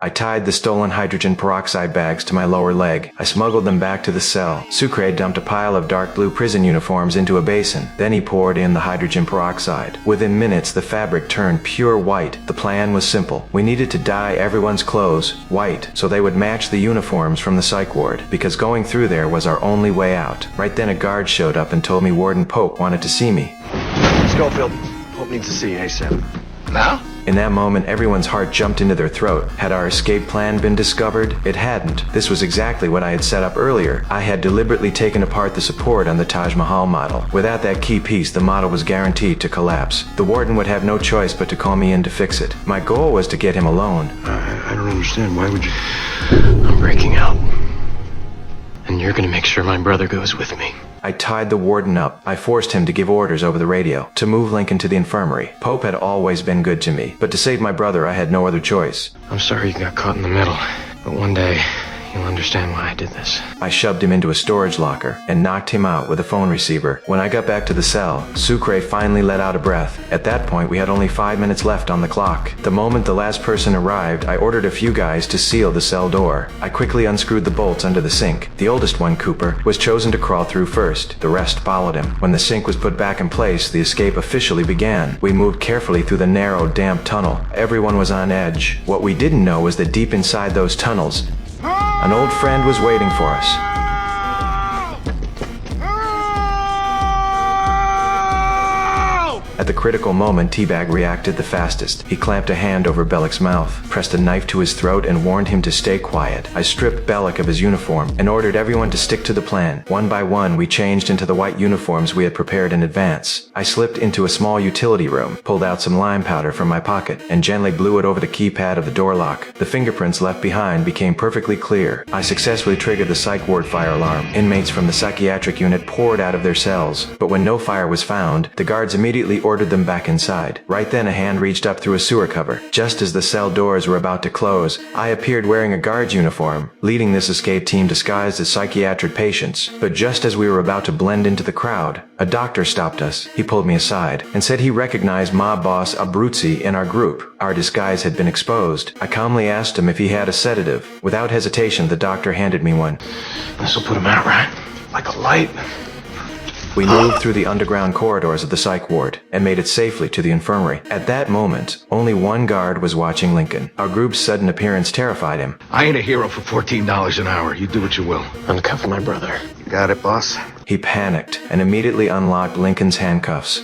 I tied the stolen hydrogen peroxide bags to my lower leg. I smuggled them back to the cell. Sucre dumped a pile of dark blue prison uniforms into a basin. Then he poured in the hydrogen peroxide. Within minutes, the fabric turned pure white. The plan was simple. We needed to dye everyone's clothes white so they would match the uniforms from the psych ward, because going through there was our only way out. Right then a guard showed up and told me Warden Pope wanted to see me. Schofield, Pope needs to see you ASAP. Now? In that moment, everyone's heart jumped into their throat. Had our escape plan been discovered? It hadn't. This was exactly what I had set up earlier. I had deliberately taken apart the support on the Taj Mahal model. Without that key piece, the model was guaranteed to collapse. The warden would have no choice but to call me in to fix it. My goal was to get him alone. I don't understand. Why would you... I'm breaking out. And you're gonna make sure my brother goes with me. I tied the warden up. I forced him to give orders over the radio to move Lincoln to the infirmary. Pope had always been good to me, but to save my brother, I had no other choice. I'm sorry you got caught in the middle, but one day you'll understand why I did this. I shoved him into a storage locker and knocked him out with a phone receiver. When I got back to the cell, Sucre finally let out a breath. At that point, we had only 5 minutes left on the clock. The moment the last person arrived, I ordered a few guys to seal the cell door. I quickly unscrewed the bolts under the sink. The oldest one, Cooper, was chosen to crawl through first. The rest followed him. When the sink was put back in place, the escape officially began. We moved carefully through the narrow, damp tunnel. Everyone was on edge. What we didn't know was that deep inside those tunnels, an old friend was waiting for us. At the critical moment, Teabag reacted the fastest. He clamped a hand over Bellic's mouth, pressed a knife to his throat, and warned him to stay quiet. I stripped Bellic of his uniform and ordered everyone to stick to the plan. One by one, we changed into the white uniforms we had prepared in advance. I slipped into a small utility room, pulled out some lime powder from my pocket, and gently blew it over the keypad of the door lock. The fingerprints left behind became perfectly clear. I successfully triggered the psych ward fire alarm. Inmates from the psychiatric unit poured out of their cells, but when no fire was found, the guards immediately ordered them back inside. Right then, a hand reached up through a sewer cover. Just as the cell doors were about to close, I appeared wearing a guard's uniform, leading this escape team disguised as psychiatric patients. But just as we were about to blend into the crowd, a doctor stopped us. He pulled me aside and said he recognized mob boss Abruzzi in our group. Our disguise had been exposed. I calmly asked him if he had a sedative. Without hesitation, the doctor handed me one. This'll put him out, right? Like a light. We moved through the underground corridors of the psych ward and made it safely to the infirmary. At that moment, only one guard was watching Lincoln. Our group's sudden appearance terrified him. I ain't a hero for $14 an hour. You do what you will. Uncuff my brother. You got it, boss? He panicked and immediately unlocked Lincoln's handcuffs.